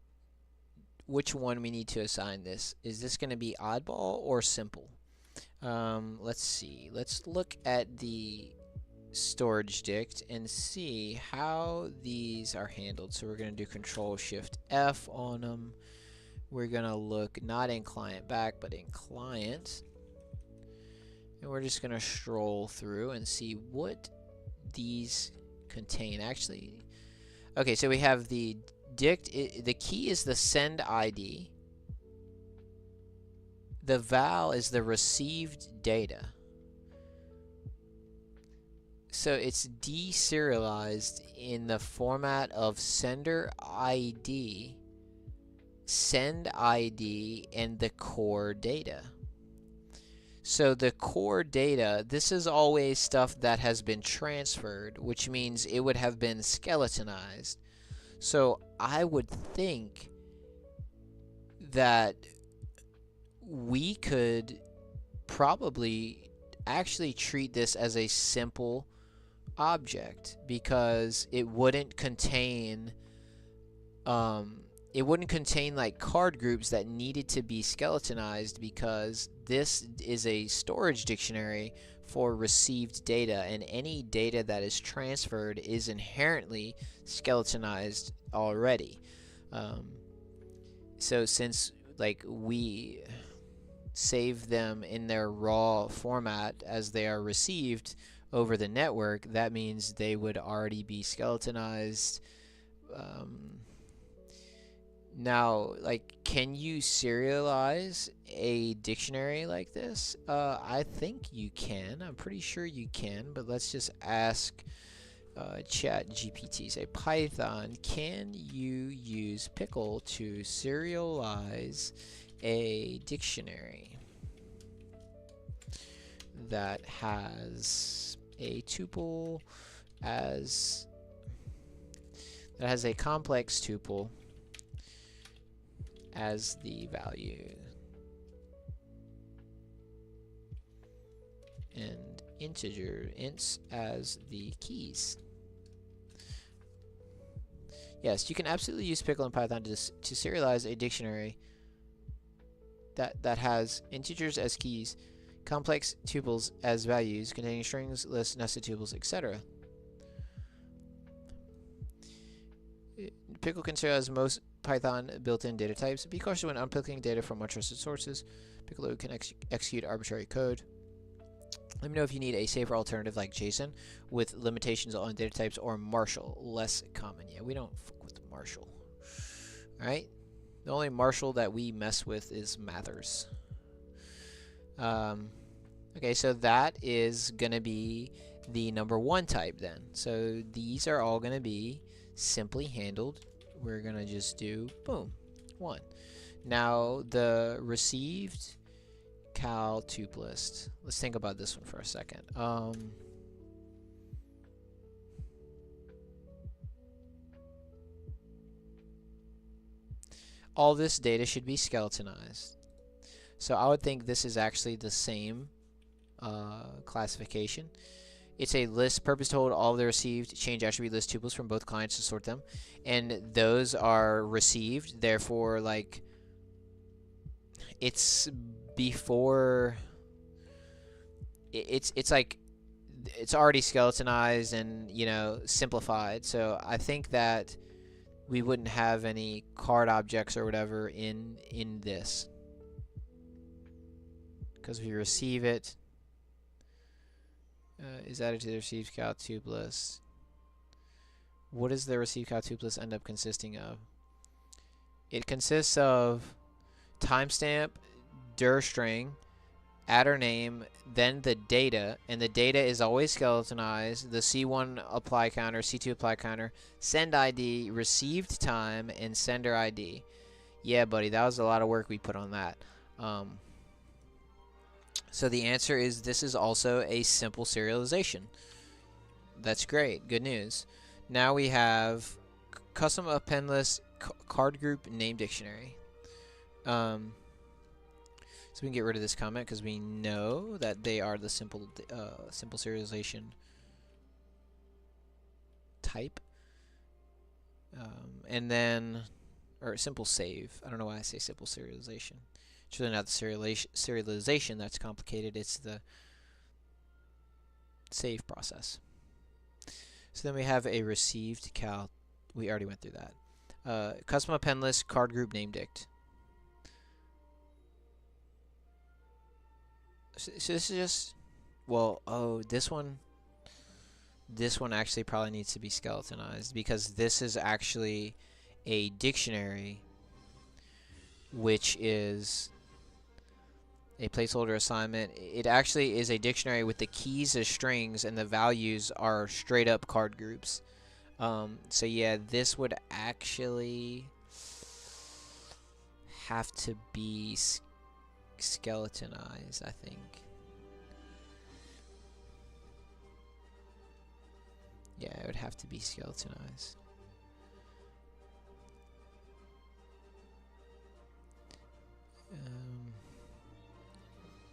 one we need to assign this. Is this going to be oddball or simple? Let's see. Let's look at the storage dict and see how these are handled. So we're going to do Control Shift F on them. We're going to look not in client back, but in client. And we're just going to stroll through and see what these contain. Actually, okay, so we have the dict. The key is the send ID. The val is the received data. So it's deserialized in the format of sender ID, send ID, and the core data. So the core data, this is always stuff that has been transferred, which means it would have been skeletonized. So I would think that we could probably actually treat this as a simple object, because it wouldn't contain like card groups that needed to be skeletonized, because this is a storage dictionary for received data, and any data that is transferred is inherently skeletonized already. So since like we save them in their raw format as they are received over the network, that means they would already be skeletonized. Now, like, can you serialize a dictionary like this? I think you can. I'm pretty sure you can, but let's just ask Chat GPT. Say, Python, can you use Pickle to serialize a dictionary that has a tuple that has a complex tuple as the value and ints as the keys? Yes, you can absolutely use Pickle in Python to serialize a dictionary that has integers as keys, complex tuples as values, containing strings, lists, nested tuples, etc. Pickle can serialize most Python built-in data types. Be cautious when unpicking data from untrusted sources. Piccolo can execute arbitrary code. Let me know if you need a safer alternative like JSON with limitations on data types, or Marshall, less common. Yeah, we don't fuck with Marshall. Alright? The only Marshall that we mess with is Mathers. Okay, so that is going to be the number 1 type then. So these are all going to be simply handled. We're going to just do, boom, 1. Now, the received cal tuplist. Let's think about this one for a second. All this data should be skeletonized. So I would think this is actually the same classification. It's a list purpose to hold all of the received change attribute list tuples from both clients to sort them, and those are received. Therefore, like, it's before. It's like it's already skeletonized and, you know, simplified. So I think that we wouldn't have any card objects or whatever in this, because we receive it. Is added to the received cal tuplist. What does the received cal tuplist end up consisting of? It consists of timestamp, dir string, adder name, then the data, and the data is always skeletonized. The C1 apply counter, C2 apply counter, send ID, received time, and sender ID. Yeah, buddy, that was a lot of work we put on that. So the answer is this is also a simple serialization. That's great. Good news. Now we have custom append-list card group name dictionary. So we can get rid of this comment because we know that they are the simple serialization type. And then, or simple save. I don't know why I say simple serialization. It's really not the serialization that's complicated. It's the save process. So then we have a received cal. We already went through that. Custom append list card group name dict. So this is just, well, oh, this one actually probably needs to be skeletonized, because this is actually a dictionary, which is a placeholder assignment. It actually is a dictionary with the keys as strings and the values are straight up card groups. So yeah, this would actually have to be skeletonized, I think. Yeah, it would have to be skeletonized.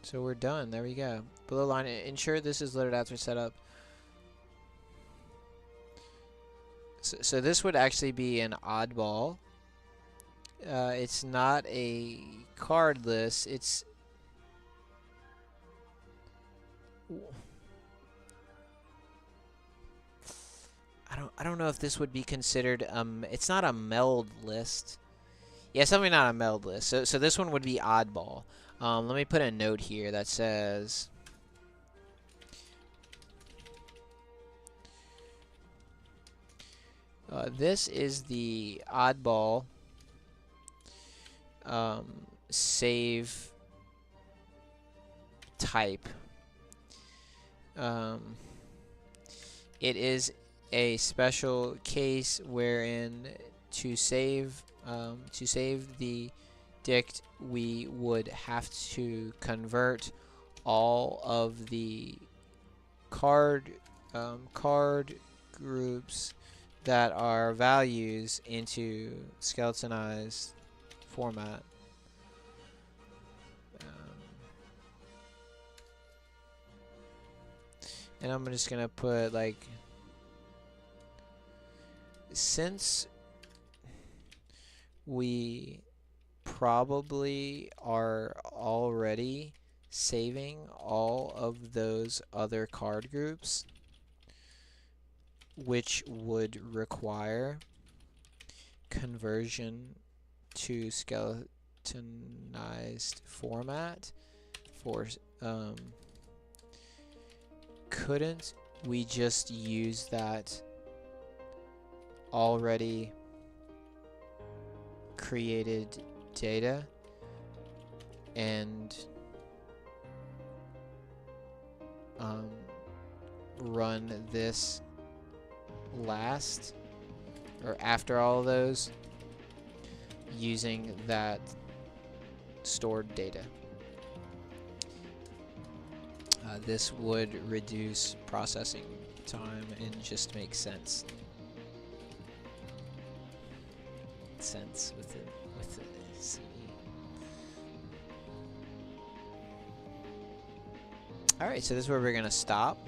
So we're done. There we go. Below line, ensure this is loaded after setup. So this would actually be an oddball. It's not a card list. It's I don't know if this would be considered it's not a meld list. Yeah, something not a meld list. So this one would be oddball. Let me put a note here that says this is the oddball save type. It is a special case wherein to save the dict, we would have to convert all of the card groups that are values into skeletonized format. And I'm just gonna put, like, since we probably are already saving all of those other card groups, which would require conversion to skeletonized format for couldn't we just use that already created data and run this last or after all of those using that stored data? This would reduce processing time and just make sense. Sense with the CE. All right, so this is where we're gonna stop.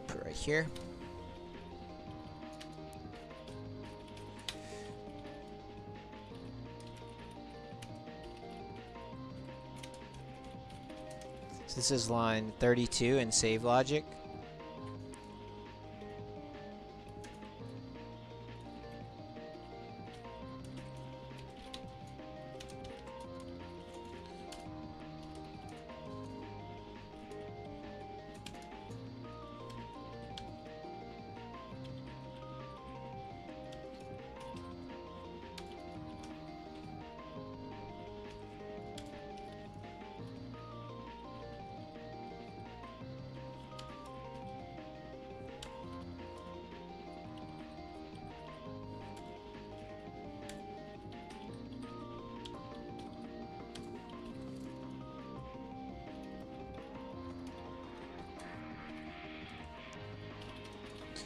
Put right here. So this is line 32 in save logic.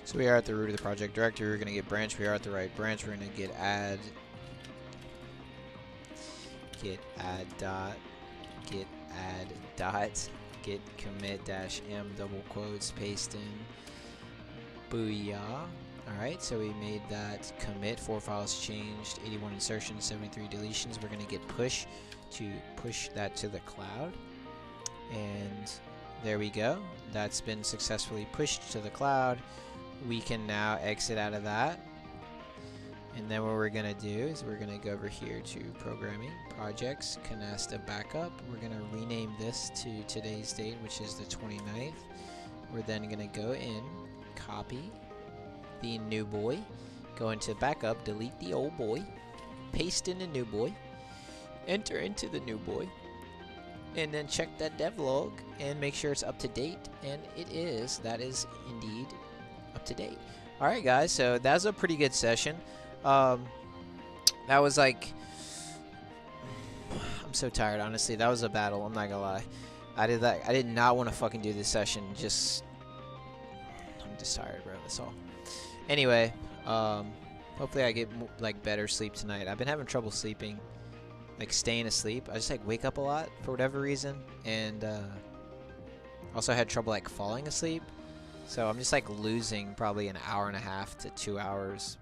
So we are at the root of the project directory. We're going to get branch. We are at the right branch. We're going to get add dot, get commit dash m double quotes, paste in. Booyah. Alright, so we made that commit. 4 files changed, 81 insertions, 73 deletions. We're going to get push to push that to the cloud. And there we go. That's been successfully pushed to the cloud. We can now exit out of that. And then what we're going to do is we're going to go over here to programming, projects, Canasta backup. We're going to rename this to today's date, which is the 29th. We're then going to go in, copy the new boy, go into backup, delete the old boy, paste in the new boy, enter into the new boy, and then check that devlog and make sure it's up to date. And it is. That is indeed up to date. Alright guys, so that was a pretty good session. That was like, I'm so tired, honestly. That was a battle, I'm not gonna lie. I did not want to fucking do this session. I'm just tired, bro. That's all. Anyway, hopefully I get like better sleep tonight. I've been having trouble sleeping, like staying asleep. I just like wake up a lot for whatever reason, and also had trouble like falling asleep. So I'm just like losing probably an hour and a half to 2 hours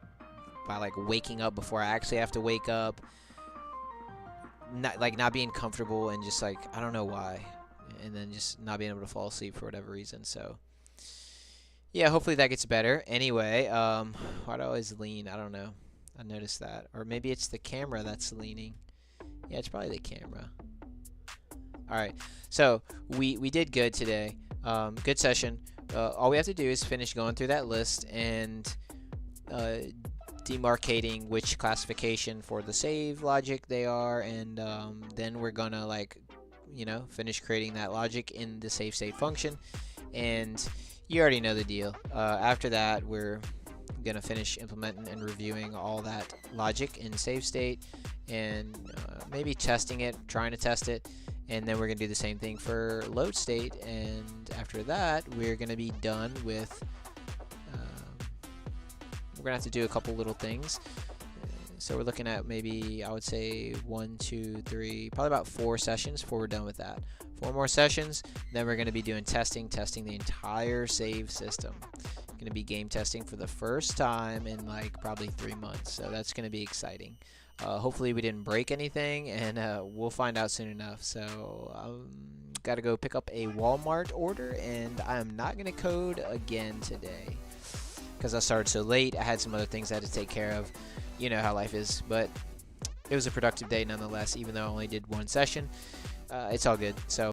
by like waking up before I actually have to wake up. Not being comfortable and just like, I don't know why. And then just not being able to fall asleep for whatever reason. So yeah, hopefully that gets better. Anyway, why do I always lean? I don't know. I noticed that. Or maybe it's the camera that's leaning. Yeah, it's probably the camera. Alright, so we did good today. Good session. All we have to do is finish going through that list and demarcating which classification for the save logic they are, and then we're gonna like, you know, finish creating that logic in the save state function, and you already know the deal. After that, we're gonna finish implementing and reviewing all that logic in save state, and maybe testing it, trying to test it. And then we're going to do the same thing for load state, and after that we're going to be done with, we're going to have to do a couple little things. So we're looking at maybe, I would say 1, 2, 3, probably about 4 sessions before we're done with that. 4 more sessions, then we're going to be doing testing the entire save system. Going to be game testing for the first time in like probably 3 months, so that's going to be exciting. Hopefully we didn't break anything, and we'll find out soon enough. So got to go pick up a Walmart order, and I'm not going to code again today because I started so late. I had some other things I had to take care of. You know how life is, but it was a productive day nonetheless, even though I only did one session. It's all good. So